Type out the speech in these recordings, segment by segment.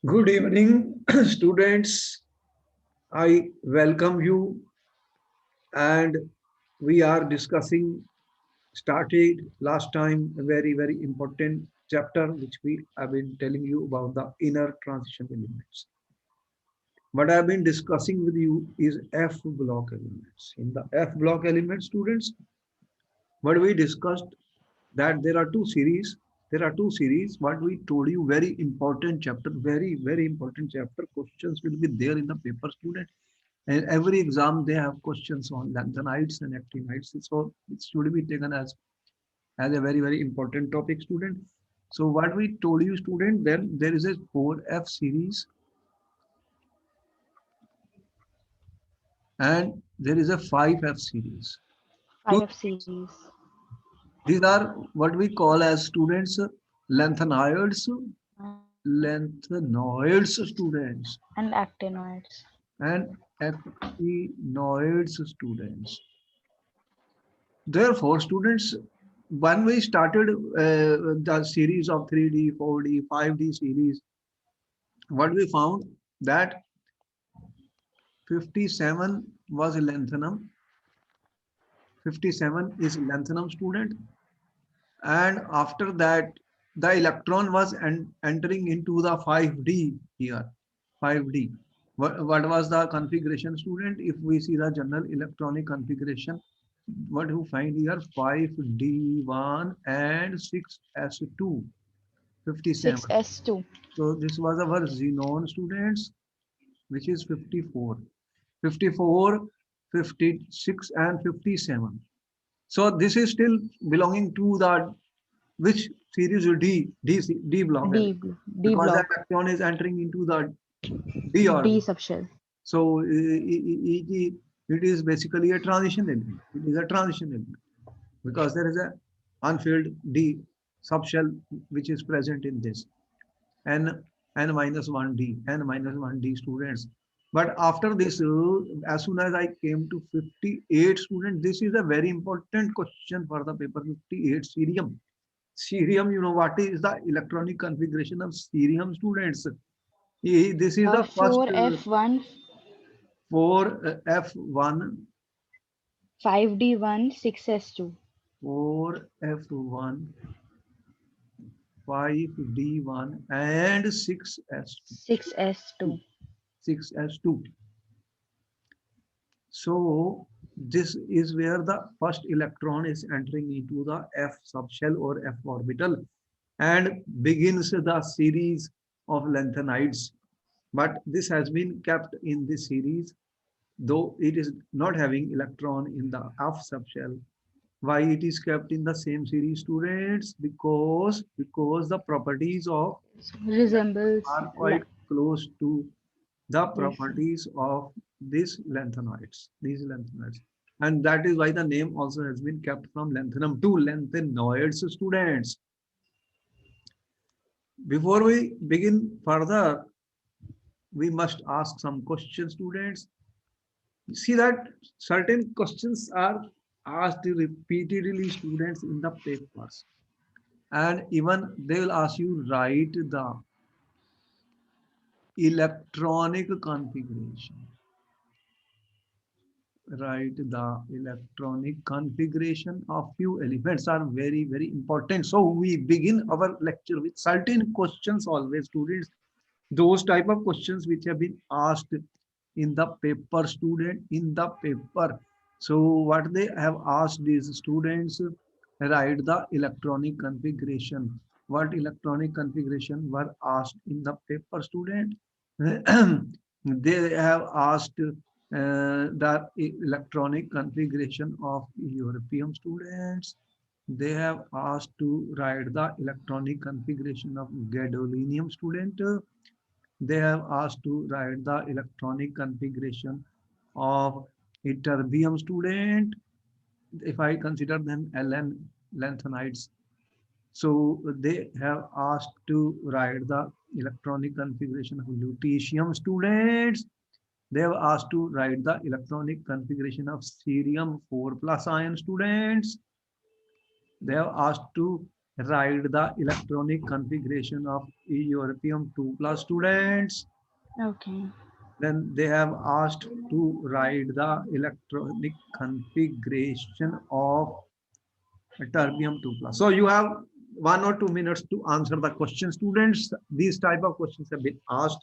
Good evening, students. I welcome you, and we are discussing started last time a very important chapter which we have been telling you about the inner transition elements. What I have been discussing with you is F block elements. In the F block elements, students, what we discussed that there are two series. There are two series. What we told you, very important chapter, very important chapter. Questions will be there in the paper, student. And every exam they have questions on lanthanides and actinides. So it should be taken as a very important topic, student. So what we told you, student, then there is a 4F series and there is a 5F series. Two, 5F series these are what we call as students lanthanoids, lanthanoids students and actinoids. and actinoids students. Therefore, students, when we started the series of 3D, 4D, 5D series, what we found that 57 was lanthanum, 57 is lanthanum student, and after that, the electron was entering into the 5D here, 5D. What was the configuration, student? If we see the general electronic configuration, what you find here 5D1 and 6s2, 57. 6s2. So this was our xenon students, which is 54, 54, 56 and 57. So this is still belonging to the which series D block element, D because the block. electron is entering into the D D orbital. subshell. So it is basically a transition element. It is a transition element because there is a unfilled D subshell which is present in this n minus 1D, n minus 1D students. But after this, as soon as I came to 58 students, this is a very important question for the paper 58 cerium. Cerium, you know what is the electronic configuration of cerium students? This is the first 4f1, for F1, 5d1, 6s2. 4F1, 5D1, and 6S2. 6s2. 6S2. So this is where the first electron is entering into the F subshell or F orbital and begins the series of lanthanides. But this has been kept in this series, though it is not having electron in the F subshell. Why it is kept in the same series, students? Because the properties of Resembles. are quite close to the Yes. properties of these lanthanoids. And that is why the name also has been kept from lanthanum to lanthanoids, students. Before we begin further, we must ask some questions, students. See that certain questions are asked repeatedly, students, in the papers. And even they will ask you write the electronic configuration. Right, the electronic configuration of few elements are very important. So we begin our lecture with certain questions always, students. Those type of questions which have been asked in the paper, student, in the paper. So what they have asked is students write the electronic configuration. What electronic configuration were asked in the paper, student? They have asked the electronic configuration of European students. They have asked to write the electronic configuration of gadolinium student. They have asked to write the electronic configuration of ytterbium student. If I consider them Ln lanthanides, so they have asked to write the electronic configuration of lutetium students. They have asked to write the electronic configuration of cerium 4 plus ion students. They have asked to Write the electronic configuration of europium 2 plus students. Okay. Then they have asked to write the electronic configuration of terbium 2 plus. So you have 1 or 2 minutes to answer the question, students. These type of questions have been asked.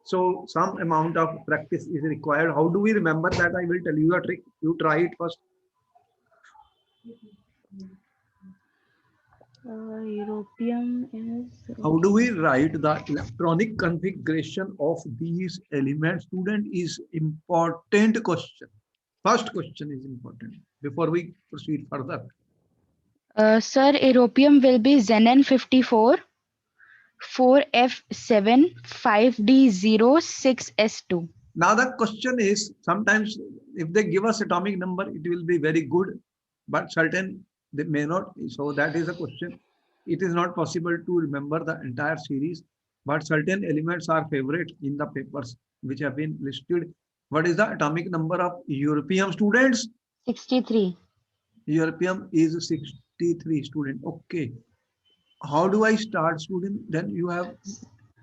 So some amount of practice is required. How do we remember that? I will tell you a trick. You try it first. European is How do we okay. write the electronic configuration of these elements? Student, is important question. First question is important before we proceed further. Sir, European will be Xenon 54, 4F7, 5D0, 6S2. Now the question is, sometimes if they give us atomic number, it will be very good, but certain they may not. So that is the question. It is not possible to remember the entire series, but certain elements are favorite in the papers which have been listed. What is the atomic number of europium, students? 63. Europium is 63, student. Okay. How do I start, student? Then you have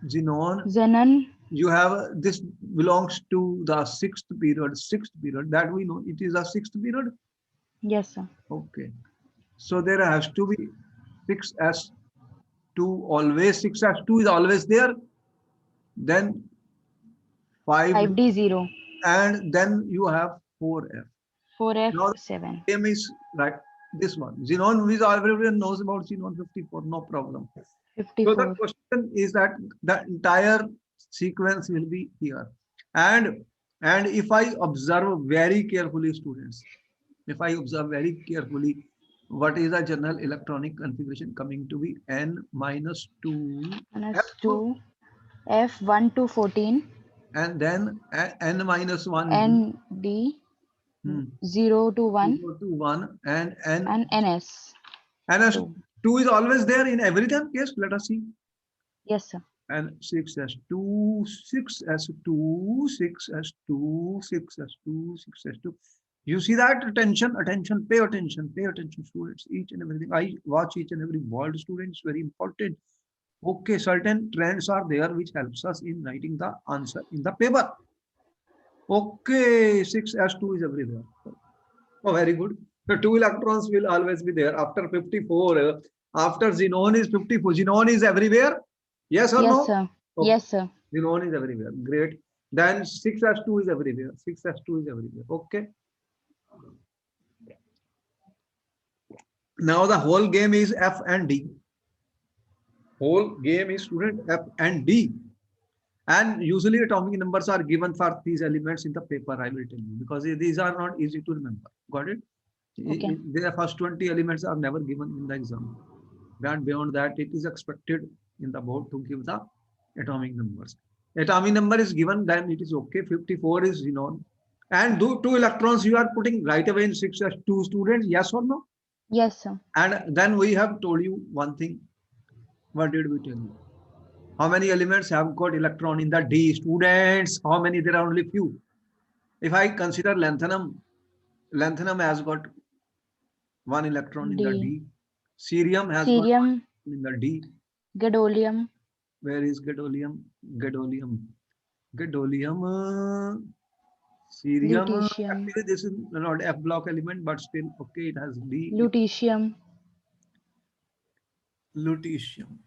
xenon. Xenon, You have this belongs to the sixth period that we know it is a sixth period. yes, sir. Okay, so there has to be 6s2, always 6s2 is always there, then 5, 5D0, and then you have 4f. Now the 4F7, name is right, this one xenon, which everyone knows about xenon 54, no problem. So the 54. question is that the entire sequence will be here. And and if I observe very carefully, students, if I observe very carefully, what is the general electronic configuration coming to be n minus 2 Minus f, 2, F1 to 14, and then n minus 1 d, and D hmm, 0 to 1, 0 to 1, and n and NS ns 2. 2 is always there in every time. Yes, let us see. Yes, sir. And 6s2, 6s2, 6s2, 6s2, 6s2. You see that? Attention, pay attention, students. Each and everything. I watch each and every word, students. Very important. Okay, certain trends are there which helps us in writing the answer in the paper. Okay, 6s2 is everywhere. Oh, very good. The 2 electrons will always be there. After 54, after xenon is 54. Xenon is everywhere. Yes or Yes, no? sir. Okay. Yes, sir. Xenon is everywhere. Great. Then 6s2 is everywhere. 6s2 is everywhere. Okay. Now the whole game is F and D. Whole game is, student, F and D. And usually atomic numbers are given for these elements in the paper, I will tell you, because these are not easy to remember. Got it? Okay. The first 20 elements are never given in the exam. And beyond that, it is expected in the board to give the atomic numbers. Atomic number is given, then it is okay. 54 is xenon. And 2 electrons you are putting right away in 6s2, students, yes or no? Yes, sir. And then we have told you one thing. What did we tell you? How many elements have got electron in the D, students? How many? There are only few. If I consider lanthanum has got 1 electron in the D. D. Cerium has got Cerium, 1 in the D. gadolinium, Where is gadolinium? Gadolinium. Gadolinium. Cerium. lutetium, Actually, this is not F block element, but still okay. It has D. lutetium. Lutetium.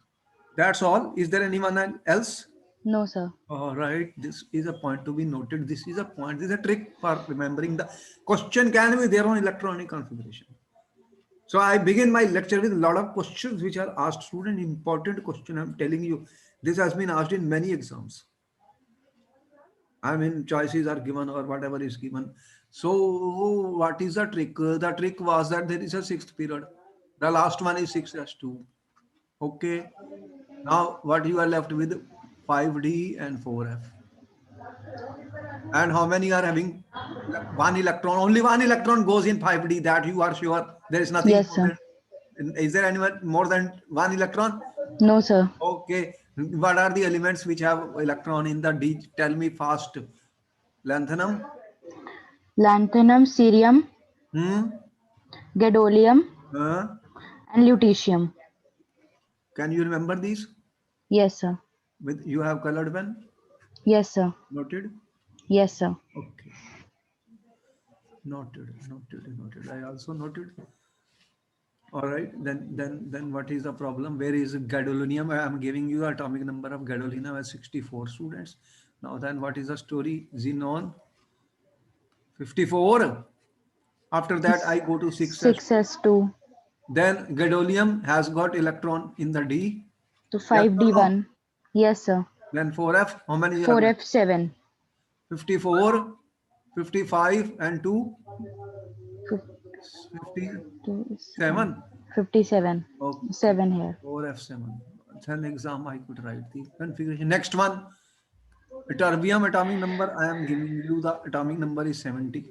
That's all. Is there anyone else? No, sir. All right. This is a point to be noted. This is a point. This is a trick for remembering the question can be there on electronic configuration. So I begin my lecture with a lot of questions which are asked. Student, important question. I'm telling you, this has been asked in many exams. I mean, choices are given or whatever is given. So what is the trick? The trick was that there is a sixth period. The last one is 6s2. Okay. Now what you are left with 5D and 4F. And how many are having 1 electron? Only 1 electron goes in 5D, that you are sure. There is nothing Yes, more sir. than, is there anyone more than 1 electron? No, sir. Okay. What are the elements which have electron in the D? Tell me fast. Lanthanum. Lanthanum, cerium, Hmm. gadolinium, Uh, and lutetium. Can you remember these? Yes, sir. With you have colored pen? Yes, sir. Noted? Yes, sir. Okay. Noted. I also noted. All right. Then what is the problem? Where is gadolinium? I am giving you the atomic number of gadolinium as 64 students. Now then what is the story? Xenon 54. After that I go to 6s2. 6s2 Then gadolinium has got electron in the D. to Yes or no? 5d1. Yes, sir. Then 4f. How many are left? 4f7. 54, 55, and 2, 57. 57. Okay, 7 here. 4f7. Then exam I could write the configuration. Next one, terbium atomic number. I am giving you the atomic number is 70.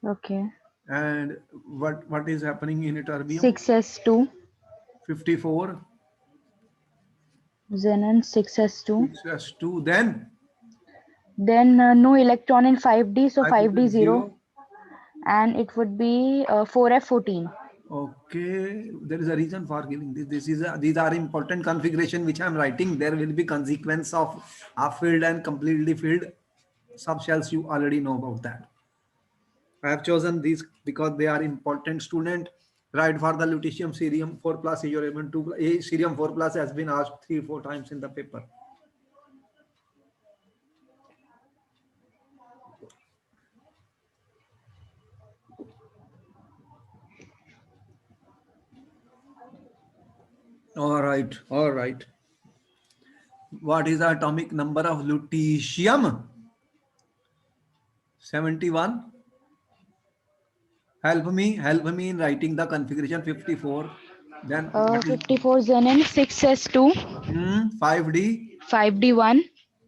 Okay. And what is happening in terbium? 6s2. 54, Xenon 6s2. 6s2. Then Then no electron in 5d, so I put in 5d0, 0. and it would be 4f14. Okay, there is a reason for giving this. These are important configuration which I am writing. There will be consequence of half filled and completely filled subshells. You already know about that. I have chosen these because they are important. Student, right? For the lutetium cerium 4 plus uranium 2 plus, cerium 4 plus has been asked 3 4 times in the paper. All right. What is the atomic number of lutetium? 71. Help me in writing the configuration 54. Then what is 54 Xenon 6s2. 5D? 5d1.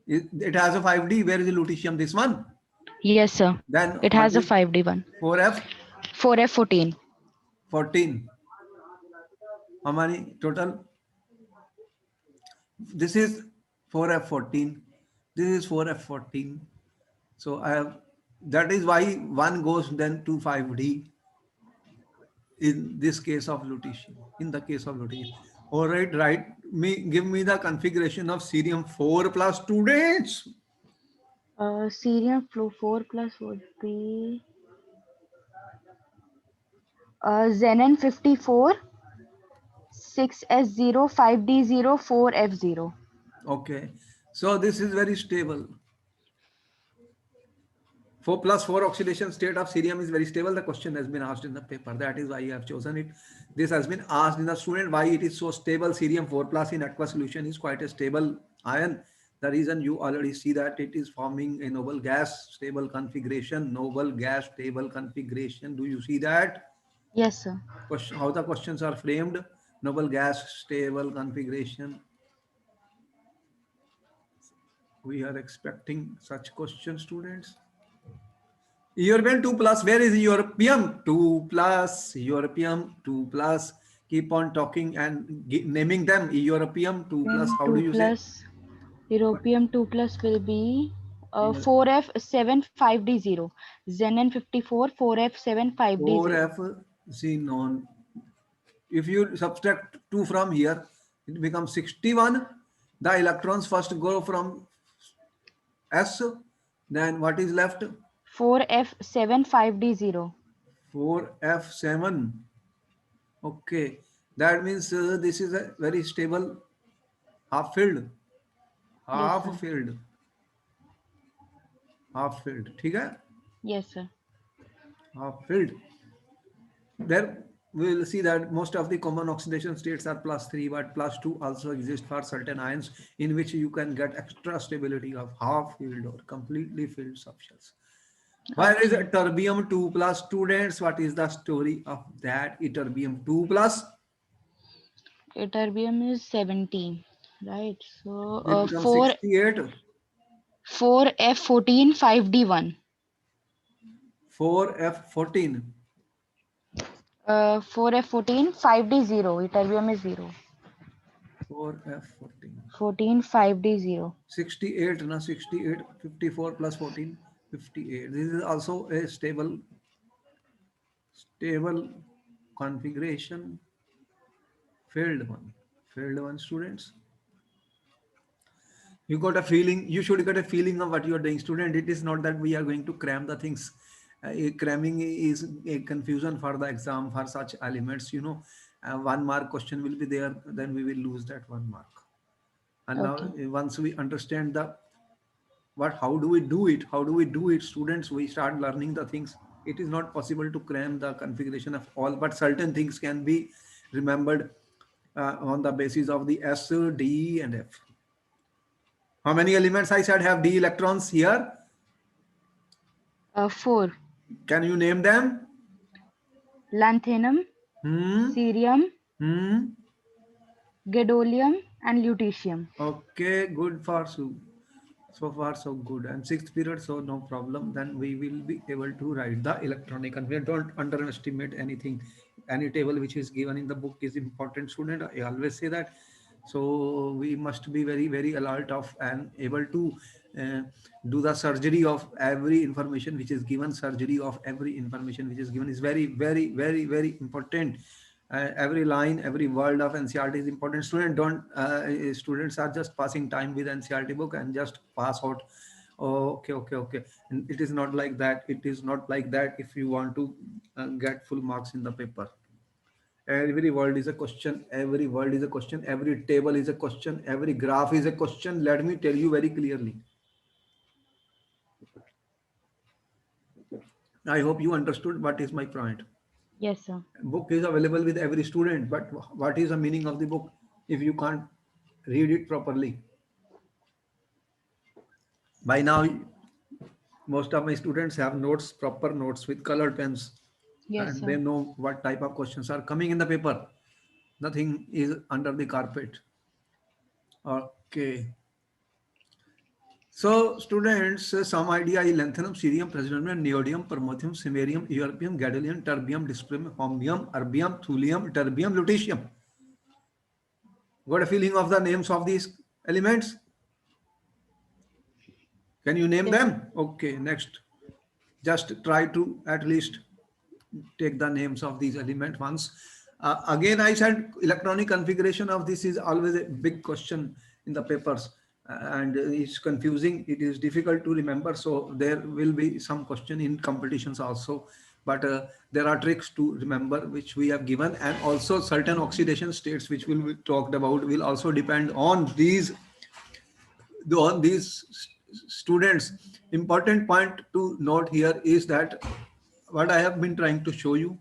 It has a 5D. Where is the lutetium? This one. Yes, sir. Then It what has a is 5d1. 4F? 4f14. 14. How many total? This is 4F14. This is 4F14. So I have, that is why one goes then to 5D in this case of lutetium. In the case of lutetium. All right, give me the configuration of cerium 4 plus students. Cerium flow 4 plus would be Xenon 54, 6s0, 5d0, 4f0. Okay. So this is very stable. 4 plus 4 oxidation state of cerium is very stable. The question has been asked in the paper. That is why I have chosen it. This has been asked in the student why it is so stable. Cerium 4 plus in aqueous solution is quite a stable ion. The reason you already see that it is forming a noble gas stable configuration. Noble gas stable configuration. Do you see that? Yes, sir. Question, how the questions are framed? Noble gas stable configuration. We are expecting such questions, students. European 2 plus, where is European 2 plus? European 2 plus. Keep on talking and naming them. European 2 plus. Europium How do 2 you say? plus. Europium 2 plus will be Yeah. 4f7 5d0. Xenon 54 4f7 5d0. 4F xenon. If you subtract 2 from here, it becomes 61. The electrons first go from S. Then what is left? 4f7 5d0. 4F7. Okay. That means this is a very stable half filled. Yes, half sir. Field half field ठीक है Yes, sir. Half field there we will see that most of the common oxidation states are +3 but +2 also exist for certain ions in which you can get extra stability of half filled or completely filled subshells. Where is Okay. terbium 2 plus students? What is the story of that terbium 2 plus? Terbium is 17. Right. So It becomes 68. 4f14 5d1. 4F14. 4f14 5d0. Terbium is 0. 4F14. 14 5d0. 68 na 68 54 plus 14 58. This is also a stable configuration filled one. Failed one, students. You got a feeling, you should get a feeling of what you are doing, student. It is not that we are going to cram the things. Cramming is a confusion for the exam for such elements, 1 mark question will be there, then we will lose that 1 mark. And now Okay. once we understand the what, how do we do it, students, we start learning the things. It is not possible to cram the configuration of all, but certain things can be remembered on the basis of the S, D and F. How many elements I said have d electrons here? 4. Can you name them? Lanthanum, Hmm. cerium, Hmm. gadolinium, and lutetium. Okay, good for Sue. So far, so good. And sixth period, so no problem. Then we will be able to write the electronic conveyor. Don't underestimate anything. Any table which is given in the book is important, student. I always say that. So we must be very, very alert of and able to uh, do the surgery of every information which is given. Surgery of every information which is given is very, very, very, very important. Every line, every word of NCRT is important. Students are just passing time with NCRT book and just pass out. Oh, okay, okay, okay. And it is not like that. It is not like that. If you want to get full marks in the paper, every word is a question. Every word is a question. Every table is a question. Every graph is a question. Let me tell you very clearly. I hope you understood what is my point. Yes, sir. Book is available with every student, but what is the meaning of the book if you can't read it properly? By now, most of my students have notes, proper notes with colored pens, Yes, and they sir. know what type of questions are coming in the paper. Nothing is under the carpet. Okay. So, students, some idea is lanthanum, cerium, praseodymium, neodymium, promethium, samarium, europium, gadolinium, terbium, dyspremium, holmium, erbium, thulium, terbium, lutetium. Got a feeling of the names of these elements? Can you name Yes, sir. them? Okay, next. Just try to at least take the names of these element once. Again, I said electronic configuration of this is always a big question in the papers, and it's confusing. It is difficult to remember. So there will be some question in competitions also. But there are tricks to remember which we have given, and also certain oxidation states which will be talked about will also depend on these students. Important point to note here is that what I have been trying to show you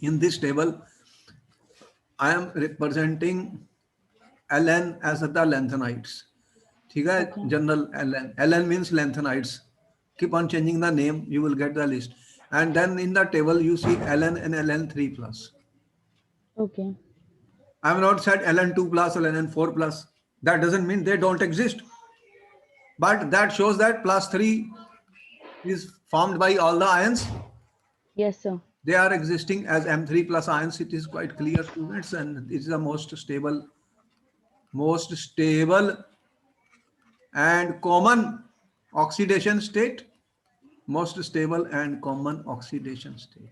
in this table, I am representing Ln as the lanthanides. ठीक Okay. है, general Ln. Ln means lanthanides. Keep on changing the name, you will get the list. And then in the table you see Ln and Ln3 plus. Okay. I have not said Ln2 plus or Ln4 plus. That doesn't mean they don't exist. But that shows that plus 3 is formed by all the ions. Yes, sir. They are existing as M3 plus ions. It is quite clear, students, and it is the most stable and common oxidation state. Most stable and common oxidation state.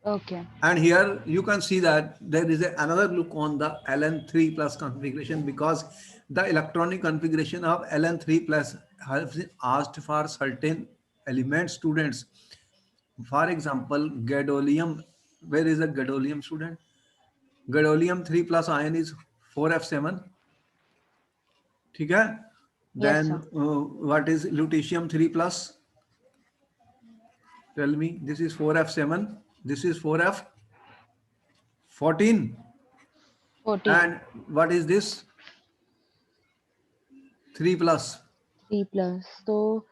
Okay. And here you can see that there is another look on the Ln3 plus configuration, because the electronic configuration of Ln3 plus has been asked for certain elements, students. For example, gadolinium. Where is the gadolinium, student? Gadolinium 3 plus ion is 4f7. ठीक है? Yes, Then sir. what is lutetium 3 plus? Tell me. This is 4f7. This is 4f14. 14. And what is this? 3 plus. 3 plus. So,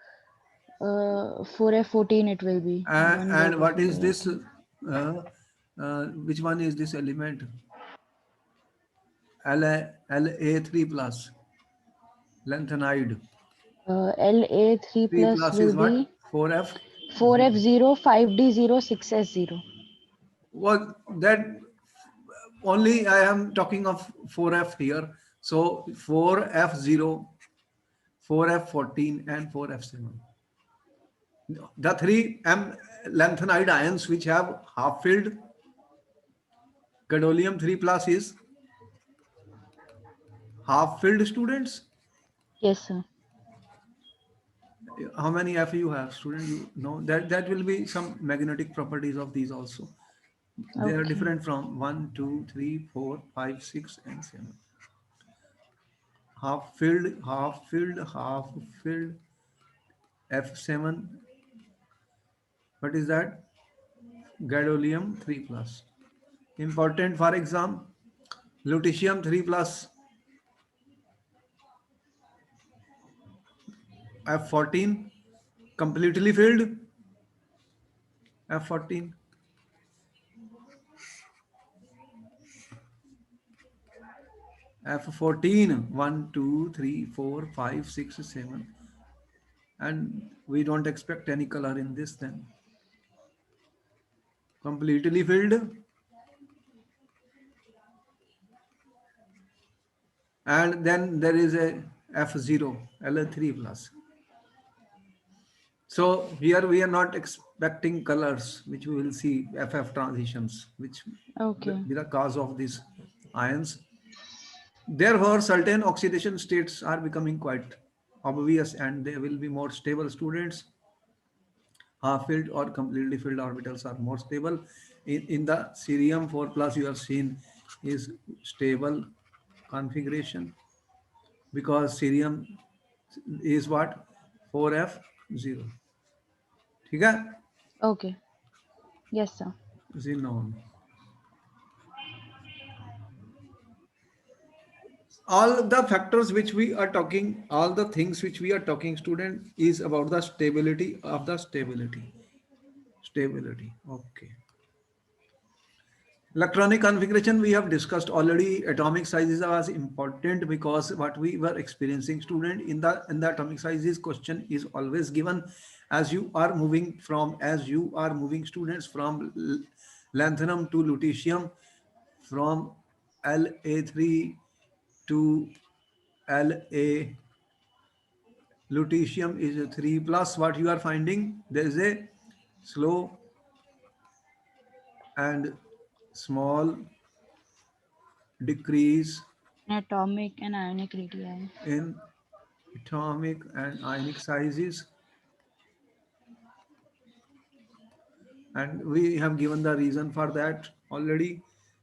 4F14 it will be. One And dot of what is this? 4F14. Which one is this element? La3 plus. Lanthanoid. La3 3 plus plus will is what? be 4f. 4F0, 5D0, 6S0. Well, that only I am talking of 4f here. So 4f0, 4f14, and 4f7. The three lanthanide ions which have half filled Gadolinium 3 plus is half filled students. Yes, sir. How many F you have, student? You know that will be some magnetic properties of these also. They are Okay. different from one, 2, 3, 4, 5, 6, and 7. Half filled, half filled, half filled. F7. What is that? Gadolinium 3 plus. Important for exam. Lutetium 3 plus. F14. Completely filled. F14. F14. 1, 2, 3, 4, 5, 6, 7. And we don't expect any color in this then. Completely filled. And then there is a F0, L3 plus. So here we are not expecting colors, which we will see FF transitions, which will Okay. be the cause of these ions. Therefore, certain oxidation states are becoming quite obvious and they will be more stable students. Half filled or completely filled orbitals are more stable. In the cerium 4 plus you have seen is stable configuration because cerium is what 4F0. ठीक है? Okay. Yes, sir. Xenon. All the factors which we are talking, all the things which we are talking, student, is about the stability of the stability. Stability. Okay. Electronic configuration we have discussed already. Atomic sizes was important because what we were experiencing, student, in the atomic sizes question is always given as you are moving students from lanthanum to lutetium, from La3 to La. Lutetium is a 3 plus. What you are finding, there is a slow and small decrease Atomic and ionic radii. in atomic and ionic sizes, and we have given the reason for that already.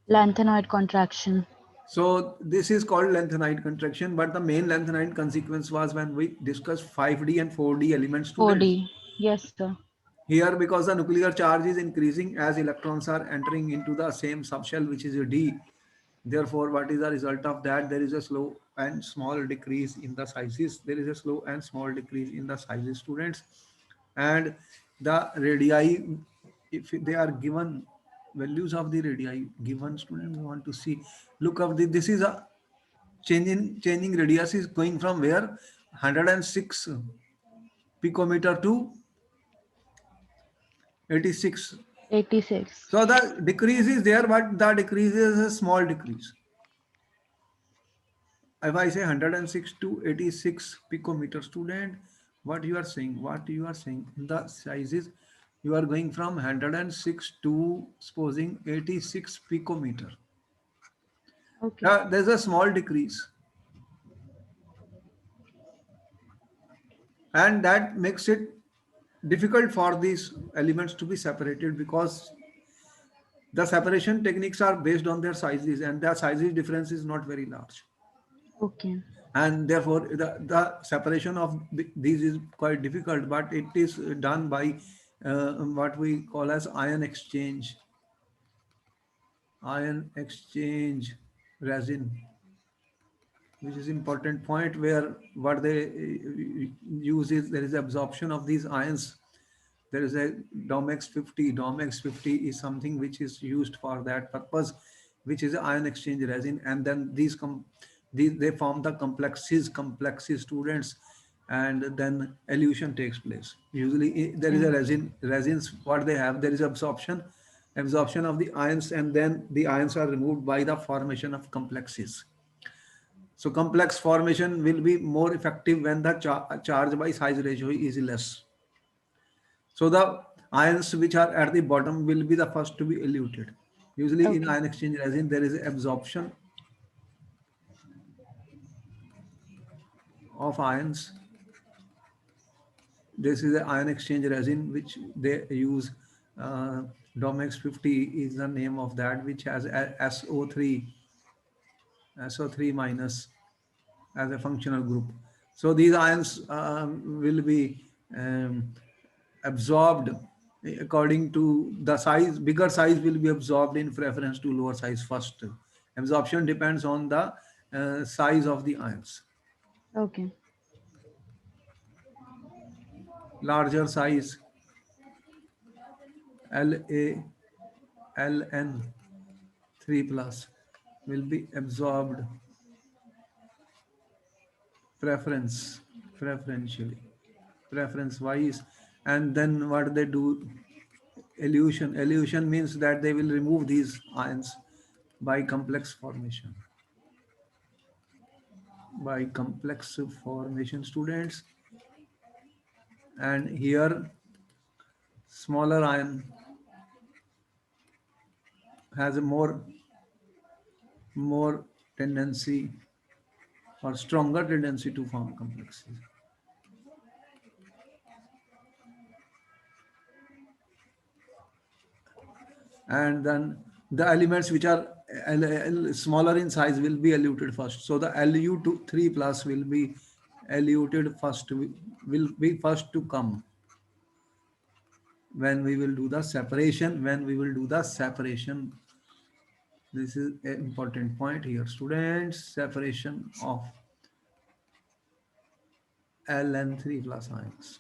Lanthanoid contraction. So this is called lanthanide contraction, but the main lanthanide consequence was when we discussed 5D and 4D element students. 4D. Yes, sir. Here, because the nuclear charge is increasing as electrons are entering into the same subshell, which is a D. Therefore, what is the result of that? There is a slow and small decrease in the sizes. There is a slow and small decrease in the sizes, students. And the radii, if they are given values of the radii given, student, we want to see. Look up this is a changing radius is going from where 106 picometer to 86. 86. So the decrease is there, but the decrease is a small decrease. If I say 106 to 86 picometer, student, what you are saying in the sizes, you are going from 106 to supposing 86 picometer. Okay. There's a small decrease, and that makes it difficult for these elements to be separated because the separation techniques are based on their sizes and their sizes difference is not very large, Okay. and therefore the separation of these is quite difficult, but it is done by what we call as ion exchange resin, which is important point where what they use is there is absorption of these ions. There is a Domex 50. Domex 50 is something which is used for that purpose, which is an ion exchange resin, and then these they form the complexes students, and then elution takes place. Usually there is Okay. a resins what they have, there is absorption of the ions, and then the ions are removed by the formation of complexes. So complex formation will be more effective when the charge by size ratio is less. So the ions which are at the bottom will be the first to be eluted. Usually in Okay. ion exchange resin, there is absorption of ions. This is an ion exchange resin which they use. Uh, Domex 50 is the name of that, which has SO3 minus as a functional group. So these ions will be um, absorbed according to the size. Bigger size will be absorbed in preference to lower size first. Absorption depends on the size of the ions. Okay. Larger size La Ln 3 plus will be absorbed preference preferentially preference wise, and then what they do, elution means that they will remove these ions by complex formation, students. And here smaller ion has a more tendency or stronger tendency to form complexes. And then the elements which are smaller in size will be eluted first. So the Lu3 plus will be eluted first, will be first to come when we will do the separation. This is an important point here, students. Separation of Ln3 plus ions.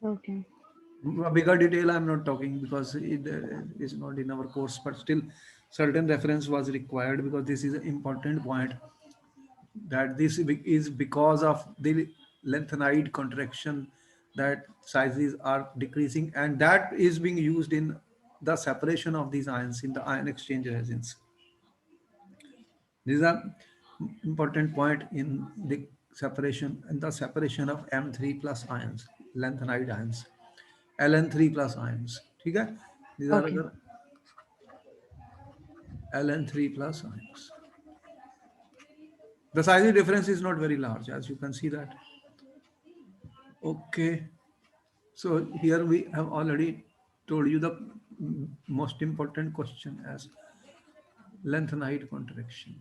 Okay. A bigger detail I'm not talking because it is not in our course, but still certain reference was required because this is an important point, that this is because of the lanthanide contraction that sizes are decreasing, and that is being used in the separation of these ions in the ion exchange resins. These are important point in the separation of M3 plus ions, lanthanide ions, Ln3 plus ions. ठीक है? These are Okay. other Ln3 plus ions. The size difference is not very large, as you can see that. Okay. So here we have already told you the most important question as lanthanide contraction.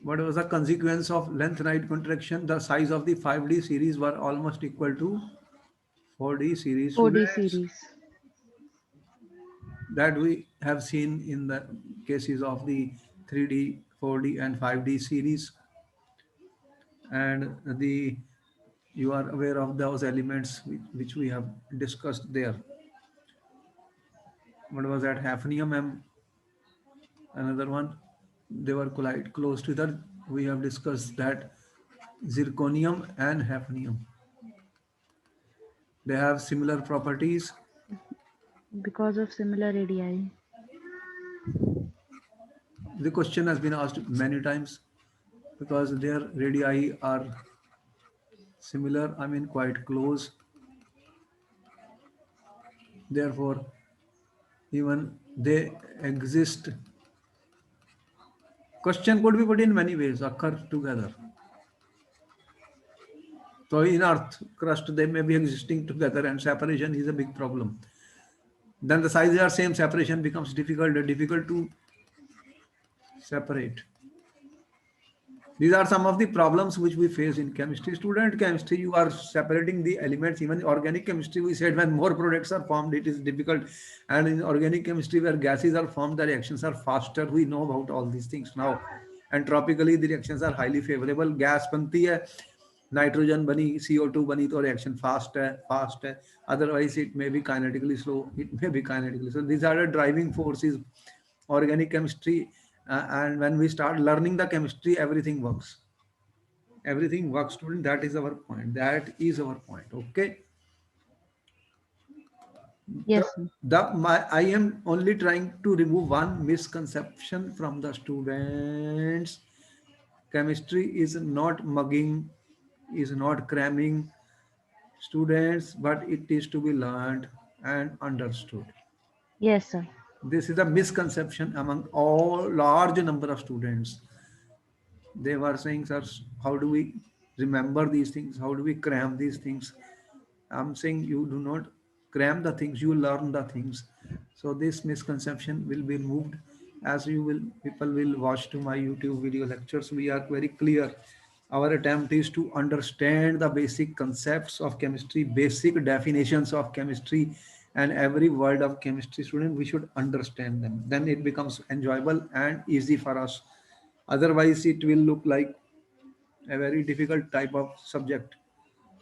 What was the consequence of lanthanide contraction? The size of the 5D series were almost equal to 4D series, 4D students, series. that we have seen in the cases of the 3D, 4D and 5D series. And the you are aware of those elements which we have discussed there. What was that? Hafnium and another one. They were quite close to that. We have discussed that zirconium and hafnium. They have similar properties. Because of similar radii. The question has been asked many times because their radii are similar, I mean quite close. Therefore, even they exist. Question could be put in many ways, occur together. So in Earth crust, they may be existing together and separation is a big problem. Then the sizes are same, separation becomes difficult to separate. These are some of the problems which we face in chemistry. Student chemistry, you are separating the elements. Even organic chemistry, we said when more products are formed, it is difficult. And in organic chemistry, where gases are formed, the reactions are faster. We know about all these things now. And tropically, the reactions are highly favorable. Gas बनती है, nitrogen बनी, CO2 बनी, तो reaction fast है. Otherwise, it may be kinetically slow. It may be kinetically. So these are the driving forces. Organic chemistry, and when we start learning the chemistry, everything works, student. That is our point, okay. the, Yes, sir. I am only trying to remove one misconception from the students. Chemistry is not mugging, is not cramming, students, but it is to be learned and understood. Yes, sir. This is a misconception among all large number of students. They were saying, sir, how do we remember these things? How do we cram these things? I'm saying you do not cram the things, you learn the things. So this misconception will be removed as you will people will watch to my YouTube video lectures. We are very clear. Our attempt is to understand the basic concepts of chemistry, basic definitions of chemistry, and every word of chemistry student, we should understand them. Then it becomes enjoyable and easy for us. Otherwise, it will look like a very difficult type of subject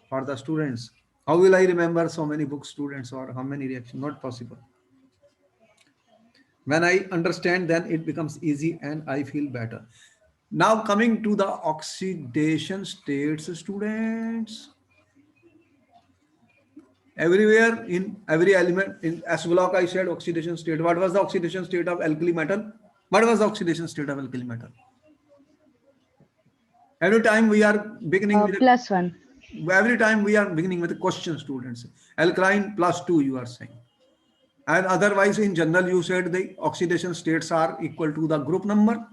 for the students. How will I remember so many book students or how many reactions? Not possible. When I understand, then it becomes easy and I feel better. Now coming to the oxidation states, students. Everywhere in every element in S block, I said oxidation state. What was the oxidation state of alkali metal? What was the oxidation state of alkali metal? Every time we are beginning with a Plus one. every time we are beginning with a question, students. Alkaline plus 2, you are saying. And otherwise, in general, you said the oxidation states are equal to the group number.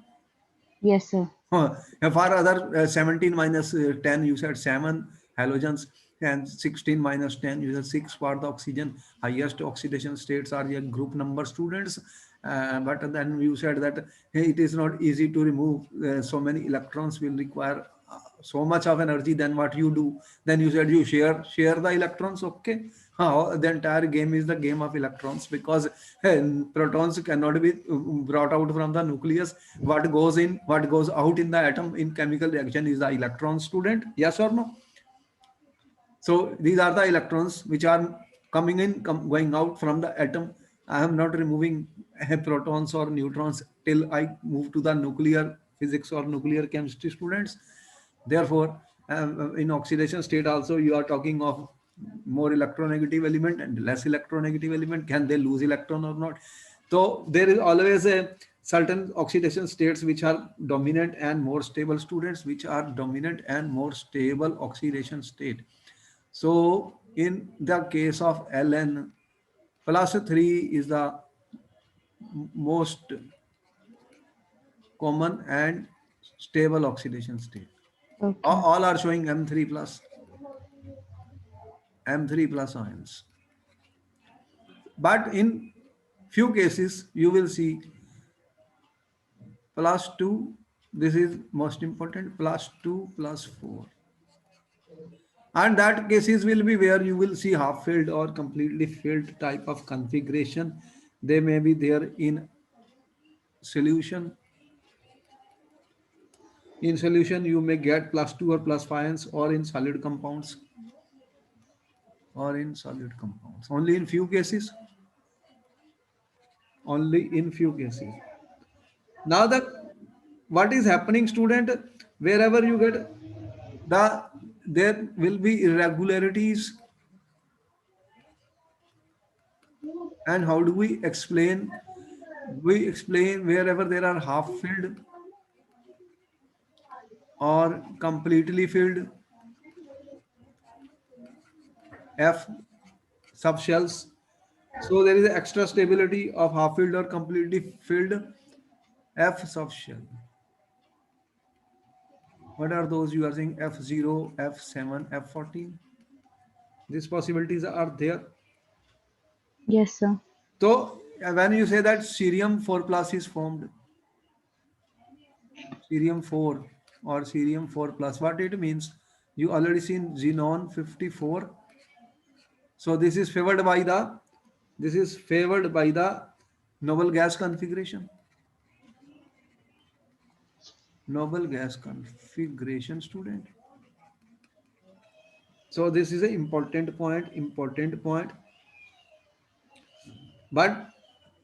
Yes, sir. For other 17 minus 10, you said 7 halogens, and 16 minus 10, you said 6 for the oxygen. Highest oxidation states are your group number, students. But then you said that hey, it is not easy to remove so many electrons, will require so much of energy than what you do. Then you said you share the electrons. Okay, the entire game is the game of electrons, because protons cannot be brought out from the nucleus. What goes out in the atom in chemical reaction is the electron, student. Yes or no? So these are the electrons which are coming in, going out from the atom. I am not removing protons or neutrons till I move to the nuclear physics or nuclear chemistry, students. Therefore, in oxidation state also, you are talking of more electronegative element and less electronegative element. Can they lose electron or not? So there is always a certain oxidation states which are dominant and more stable, students, which are dominant and more stable oxidation state. So in the case of Ln, plus 3 is the most common and stable oxidation state. Okay. All are showing M3 plus, M3 plus ions. But in few cases, you will see plus 2, this is most important, plus 2 plus 4. And that cases will be where you will see half filled or completely filled type of configuration. They may be there in solution. In solution, you may get plus 2 or plus 5 ions, or in solid compounds, or in solid compounds. Only in few cases. Only in few cases. Now the what is happening, student? Wherever you get the there will be irregularities. And how do we explain? We explain wherever there are half filled or completely filled F subshells. So there is extra stability of half filled or completely filled F subshell. What are those you are saying? F0, F7, F14. These possibilities are there. Yes, sir. So when you say that cerium 4 plus is formed, cerium 4 or cerium 4 plus, what it means? You already seen xenon 54. So this is favored by the noble gas configuration. Noble gas configuration, student. So this is an important point, important point. But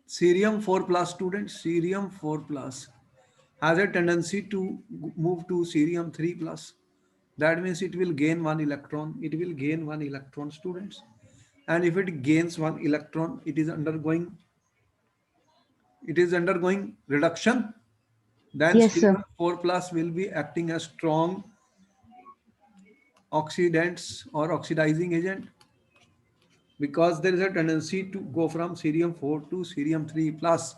cerium 4 plus, students, cerium 4 plus has a tendency to move to cerium 3 plus. That means it will gain one electron. It will gain one electron, students. And if it gains one electron, it is undergoing reduction. Then Yes, sir. cerium 4 plus will be acting as strong oxidants or oxidizing agent. because there is a tendency to go from cerium 4 to cerium 3 plus.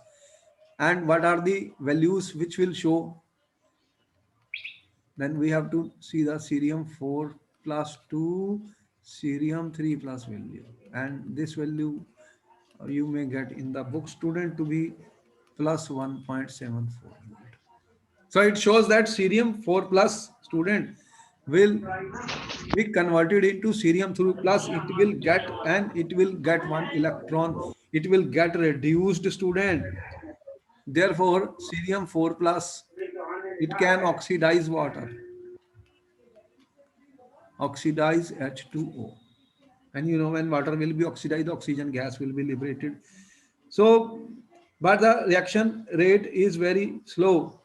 And what are the values which will show? Then we have to see the cerium 4 plus to cerium 3 plus value. And this value you may get in the book student to be plus 1.74 volt. So it shows that cerium 4 plus student will be converted into cerium 3 plus. It will get one electron. It will get reduced student. Therefore, cerium 4 plus, it can oxidize water, oxidize H2O. And you know, when water will be oxidized, oxygen gas will be liberated. So, but the reaction rate is very slow.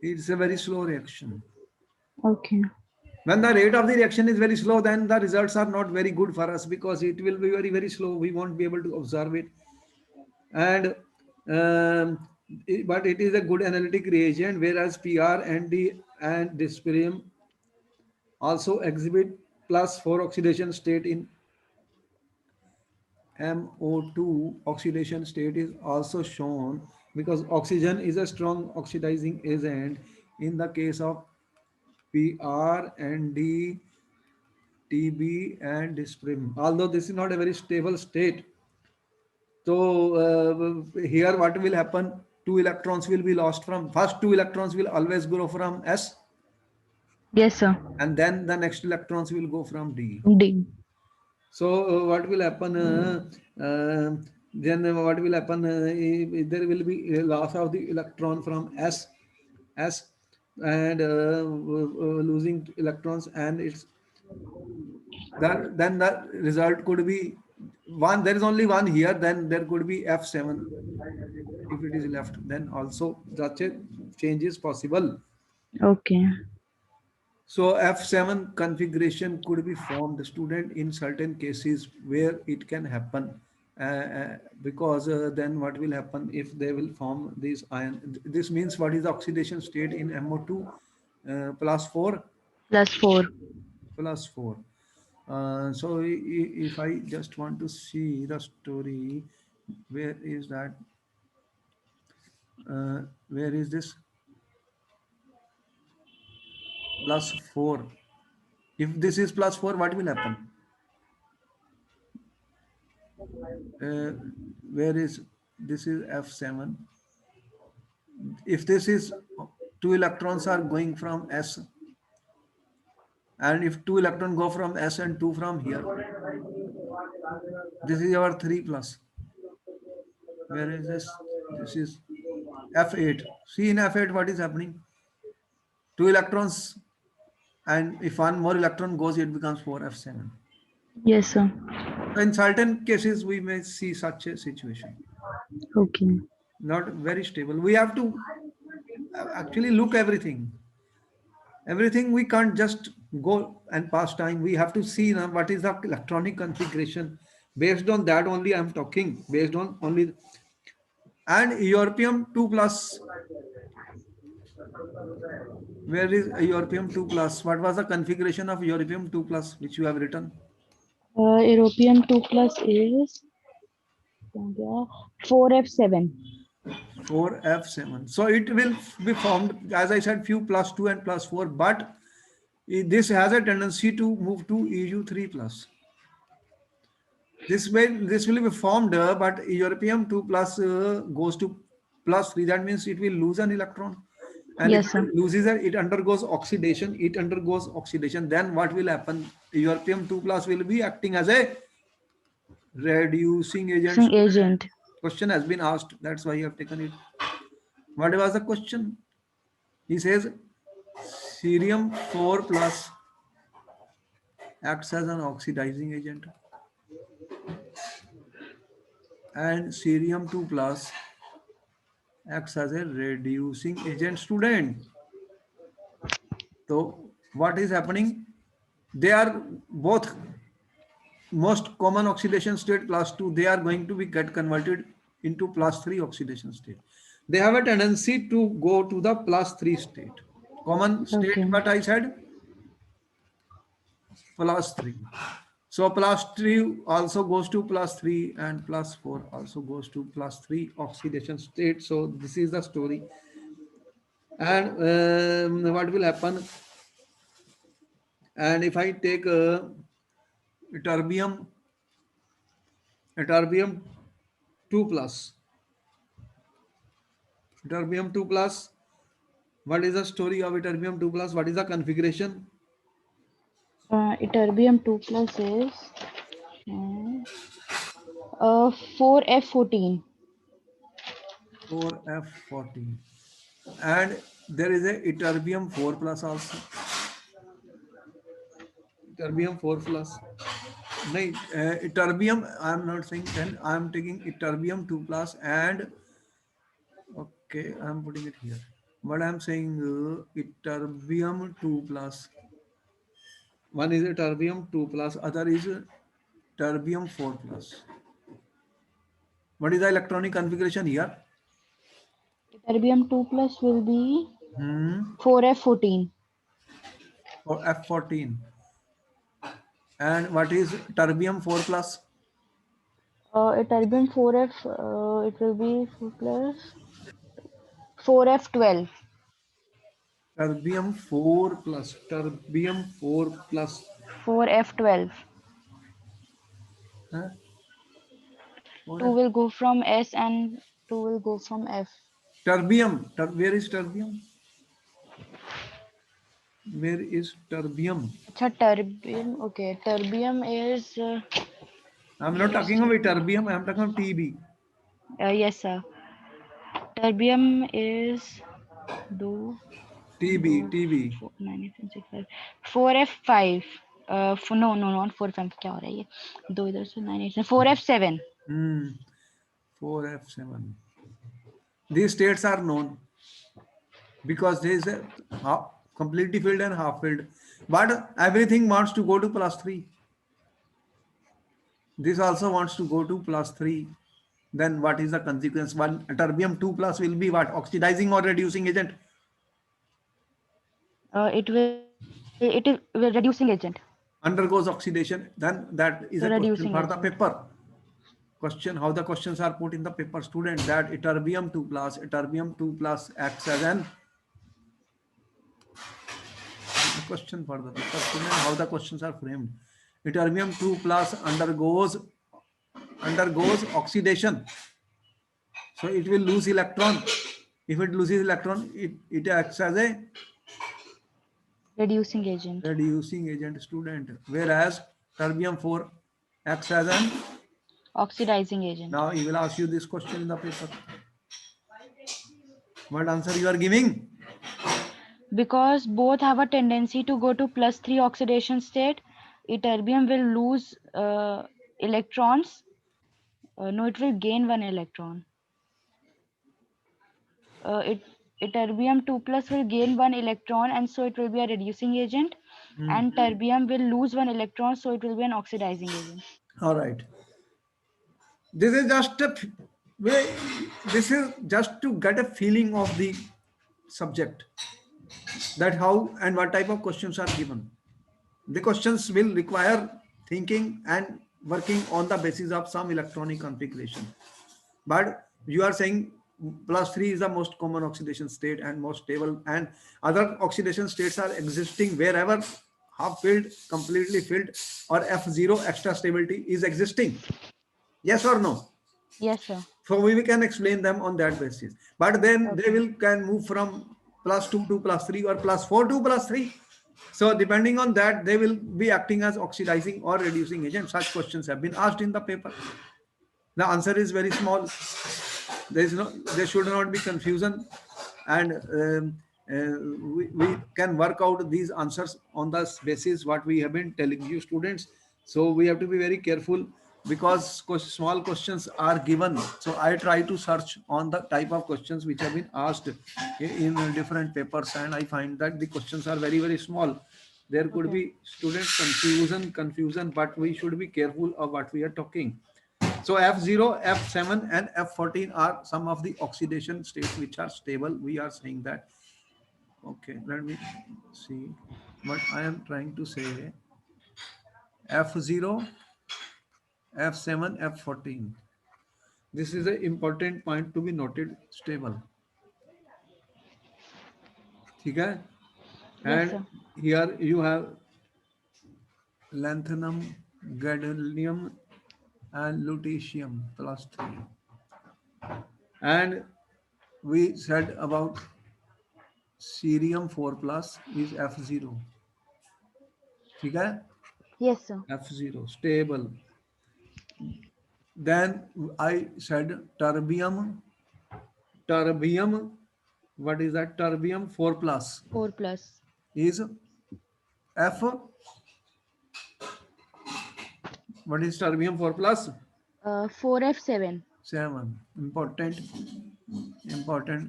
It's a very slow reaction. Okay. When the rate of the reaction is very slow, then the results are not very good for us because it will be very, very slow. We won't be able to observe it. And but it is a good analytic reagent, whereas PR, ND, and dysprosium also exhibit plus 4 oxidation state in MO2. Oxidation state is also shown because oxygen is a strong oxidizing agent in the case of PR, ND, TB, and dysprosium. Although this is not a very stable state. So here what will happen? Two electrons will be lost from, first two electrons will always go from S, Yes, sir. and then the next electrons will go from D. D. So what will happen? Then what will happen? There will be a loss of the electron from S, and losing electrons, and it's that then the result could be one. There is only one here. Then there could be F7 if it is left. Then also such a change is possible. Okay. So F7 configuration could be formed, student, in certain cases where it can happen. Because then what will happen if they will form these ion? This means what is the oxidation state in MO2? Plus 4, Plus 4. plus 4. So if I just want to see the story, where is that? Where is this plus 4? If this is plus 4, what will happen? uh, where is this is F7. If this is two electrons are going from S, and if two electrons go from S and two from here, this is our 3 plus. Where is this? This is F8. See in F8 what is happening? Two electrons, and if one more electron goes, it becomes 4F7. Yes, sir. So in certain cases, we may see such a situation. Okay. Not very stable. We have to actually look everything. Everything we can't just go and pass time. We have to see now what is the electronic configuration. Based on that only I'm talking. Based on only, and europium 2 plus. Where is europium 2 plus? What was the configuration of europium 2 plus which you have written? European 2 plus is 4F7. 4F7. So it will be formed, as I said, few plus 2 and plus 4, but this has a tendency to move to EU3 plus. This will be formed, but europium 2 plus goes to plus 3. That means it will lose an electron. And if Yes, it sir. loses it undergoes oxidation. It undergoes oxidation. Then what will happen? Europium 2 plus will be acting as a reducing agent. Using agent. Question has been asked. That's why you have taken it. What was the question? He says cerium 4 plus acts as an oxidizing agent, and cerium 2 plus acts as a reducing agent, student. So what is happening? They are both most common oxidation state plus 2. They are going to be get converted into plus 3 oxidation state. They have a tendency to go to the plus 3 state. Common state, Okay. what I said? Plus 3. So plus 3 also goes to plus 3 and plus 4 also goes to plus 3 oxidation state. So this is the story. And what will happen? And if I take terbium, terbium 2 plus, terbium 2 plus, what is the story of terbium 2 plus? What is the configuration? Ytterbium 2 plus is uh, 4F14. 4F14. And there is a terbium 4 plus also. Terbium 4 plus. No, terbium, I am not saying 10, I am taking terbium 2 plus and okay, I am putting it here. What I am saying, terbium 2 plus. One is a terbium 2 plus, other is a terbium 4 plus. What is the electronic configuration here? Ytterbium 2 plus will be Hmm. 4F14. For F14. And what is terbium 4 plus? Ytterbium 4F, it will be 4 plus 4F12. Terbium 4 plus. Terbium 4 plus. 4F12. Huh? 2 4F. will go from S and 2 will go from F. Terbium. Where is terbium? Where is terbium? Acha, terbium. Okay, terbium is I'm not just talking a about minute. terbium, I'm talking about TB. Yes, sir. Terbium is do TB, do TB. 4 9 8 6 5 4F5. No no not 4F5. क्या हो रहा है ये? दो इधर से 9 8 4F7. Hmm. 4F7. These states are known because there is a completely filled and half filled. But everything wants to go to plus 3. This also wants to go to plus 3. Then what is the consequence? One terbium 2 plus will be what? Oxidizing or reducing agent? It is reducing agent. Undergoes oxidation. Then that So is a reducing question for the agent. paper. Question how the questions are put in the paper, student, that terbium 2 plus, terbium 2 plus acts as an question for the paper, student, how the questions are framed. Terbium 2 plus undergoes oxidation, so it will lose electron. If it loses electron, it acts as a Reducing agent. reducing agent, student, whereas terbium 4 acts as an, Oxidizing agent. now he will ask you this question in the paper. What answer you are giving? Because both have a tendency to go to +3 oxidation state, ytterbium will lose electrons. No, it will gain one electron. It Ytterbium 2 plus will gain one electron, and so it will be a reducing agent. And terbium will lose one electron, so it will be an oxidizing agent. All right. This is just a way. This is just to get a feeling of the subject, that how and what type of questions are given. The questions will require thinking and working on the basis of some electronic configuration. But you are saying plus 3 is the most common oxidation state and most stable, and other oxidation states are existing wherever half filled, completely filled, or F0 extra stability is existing. Yes or no? Yes, sir. So we can explain them on that basis. But then they Okay. will can move from plus 2 to plus 3 or plus 4 to plus 3. So depending on that, they will be acting as oxidizing or reducing agent. Such questions have been asked in the paper. The answer is very small. There should not be confusion, and we can work out these answers on the basis what we have been telling you, students. So we have to be very careful, because small questions are given. So I try to search on the type of questions which have been asked in different papers, and I find that the questions are very, very small. There could Okay. be student confusion, but we should be careful of what we are talking. So F0, F7 and F14 are some of the oxidation states which are stable. We are saying that. Okay, let me see what I am trying to say. F0, F7, F14. This is an important point to be noted. Stable. Okay? Yes, And sir. here you have lanthanum, gadolinium, and lutetium plus 3. And we said about cerium 4 plus is F0. Okay? Yes, sir. F0, stable. Then I said terbium, what is that? Terbium 4 plus 4 plus. is F, what is terbium 4 plus? 4F7. 7. Important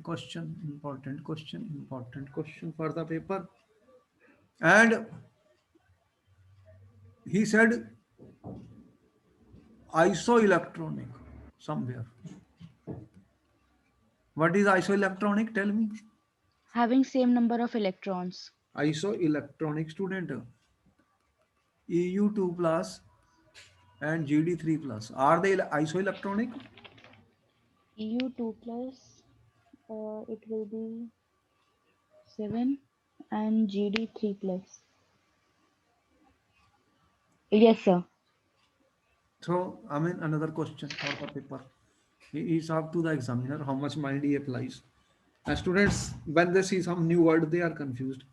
question, important question for the paper. And he said isoelectronic somewhere. What is isoelectronic? Tell me. Having same number of electrons. Isoelectronic student. EU2 plus and GD3 plus. Are they isoelectronic? EU2 plus, it will be 7 and GD3 plus. Yes, sir. So, I mean, another question for the paper. He is up to the examiner how much mind he applies. And students, when they see some new word, they are confused.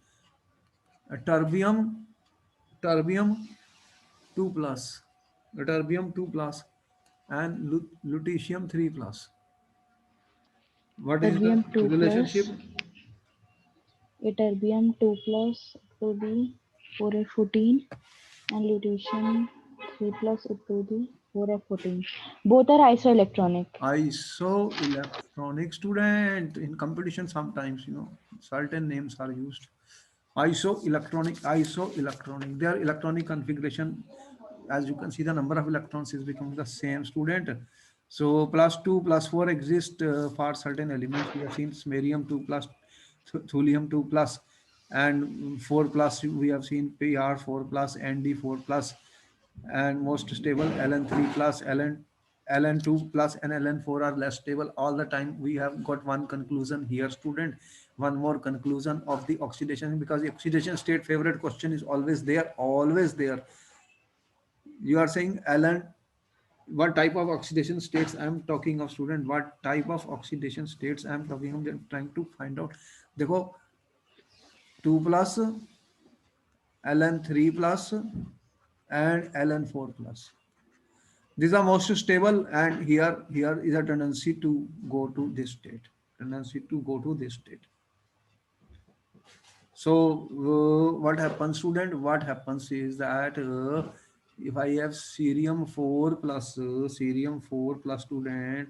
Terbium, terbium 2 plus, terbium 2 plus, and lutetium 3 plus. What is the Terbium 2 relationship? plus, terbium 2 plus, it will be 4F14 and lutetium 3 plus, it will be 4F14. Both are isoelectronic. Isoelectronic student in competition sometimes, certain names are used. Isoelectronic. Their electronic configuration, as you can see, the number of electrons is becoming the same student. So plus 2 plus 4 exist for certain elements. We have seen samarium 2 plus, thulium 2 plus, and 4 plus we have seen PR 4 plus, ND 4 plus, and most stable Ln3 plus, Ln2 plus, and Ln4 are less stable. All the time we have got one conclusion here, student. One more conclusion of the oxidation, because the oxidation state favorite question is always there, always there. You are saying Ln, what type of oxidation states I am talking of, student? What type of oxidation states I am talking of? Then trying to find out. देखो 2 plus, Ln3 plus, and Ln4 plus. These are most stable, and here is a tendency to go to this state. Tendency to go to this state. So what happens, student? What happens is that if I have cerium 4 plus, student,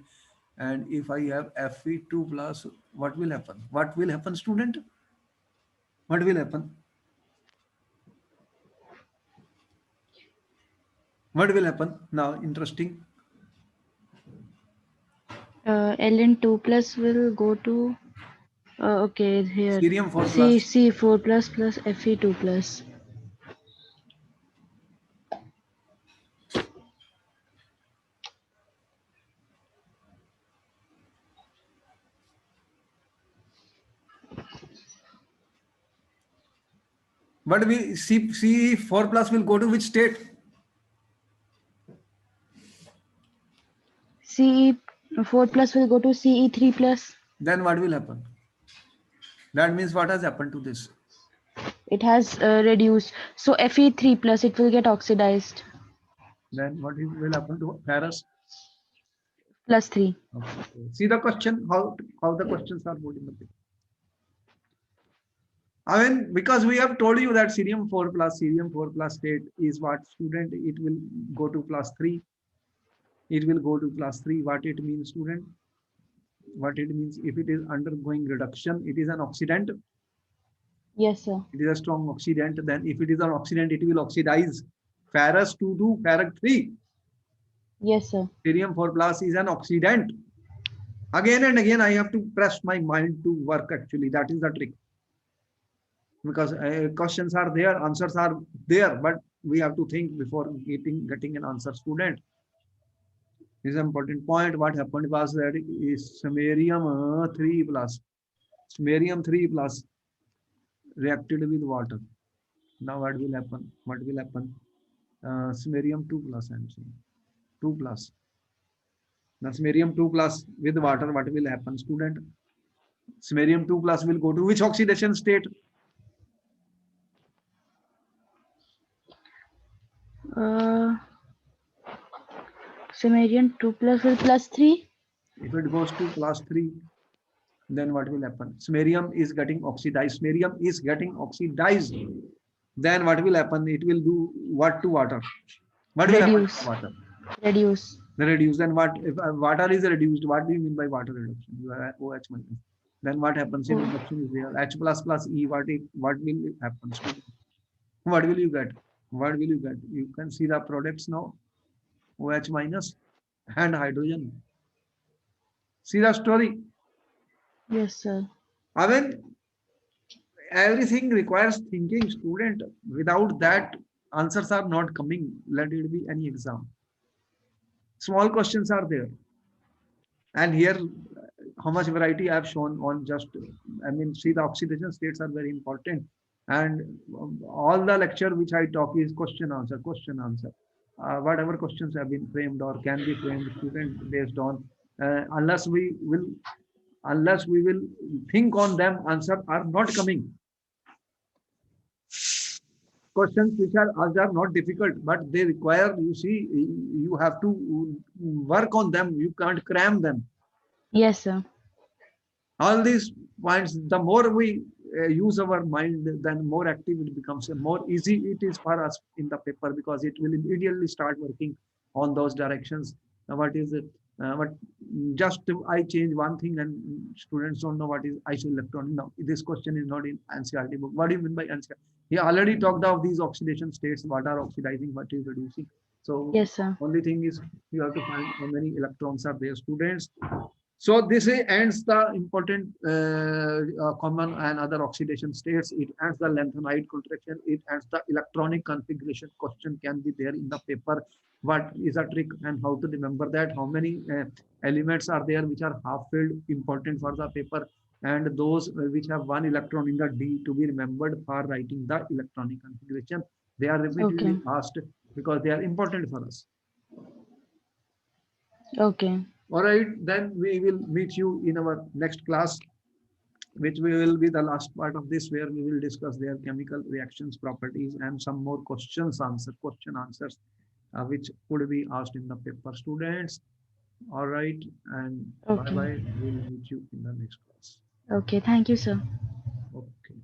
and if I have Fe2 plus, what will happen? What will happen, student? What will happen? What will happen? Now, interesting. Ln2 plus will go to, okay, here, Cerium 4 plus. C4 plus Fe2 plus. But we C4 plus will go to which state? Ce4 plus will go to Ce3 plus. Then what will happen? That means what has happened to this? It has reduced. So Fe3 plus, it will get oxidized. Then what will happen to ferrous? Plus 3. Okay. See the question, how the questions are put in the paper. I mean, because we have told you that cerium 4 plus state is what, student? It will go to plus 3. It will go to plus 3. What it means, student? What it means, if it is undergoing reduction, it is an oxidant. Yes, sir. It is a strong oxidant. Then if it is an oxidant, it will oxidize ferrous to ferric 3. Yes, sir. Cerium 4 plus is an oxidant. Again and again, I have to press my mind to work actually. That is the trick. Because questions are there, answers are there, but we have to think before getting an answer, student. This is an important point. What happened was that is samarium 3 plus, samarium 3 plus reacted with water. Now what will happen? What will happen? Samarium 2 plus, I'm saying 2 plus. Now samarium 2 plus with water, what will happen, student? Samarium 2 plus will go to which oxidation state? Uh, Sumerian 2 plus will plus 3. If it goes to plus 3, then what will happen? Samarium is getting oxidized. Samarium is getting oxidized. Then what will happen? It will do what to water? What will happen to Reduce. water? Reduce. Reduce. Then what? If water is reduced, what do you mean by water reduction? You are OH minus. Then what happens in Oh, reduction is there? H plus plus E. What will happen? What will you get? What will you get? You can see the products now. OH minus and hydrogen. See the story. yes, sir. I mean, everything requires thinking, student. Without that, answers are not coming. Let it be any exam. Small questions are there. And here, how much variety I have shown on just, I mean, see the oxidation states are very important. And all the lecture which I talk is question answer, question answer. Whatever questions have been framed or can be framed, student based on, unless we will think on them, answer are not coming. Questions which are asked are not difficult, but they require, you see, you have to work on them. You can't cram them. Yes, sir. All these points, the more we use our mind, then more active it becomes, more easy it is for us in the paper, because it will immediately start working on those directions. What is it? What just I change one thing and students don't know what is isoelectronic. Now this question is not in NCERT book. What do you mean by NCERT? He already talked of these oxidation states, what are oxidizing, what is reducing. So Yes, sir. only thing is you have to find how many electrons are there, students. So this ends the important common and other oxidation states. It ends the lanthanoid contraction. It ends the electronic configuration. Question can be there in the paper. What is a trick and how to remember that? How many elements are there which are half filled, important for the paper, and those which have one electron in the D to be remembered for writing the electronic configuration. They are repeatedly Okay. asked because they are important for us. Okay. All right, then we will meet you in our next class, which will be the last part of this, where we will discuss their chemical reactions, properties, and some more question answers, which could be asked in the paper, students. All right, and bye Okay. bye. We'll meet you in the next class. Okay. Thank you, sir. Okay.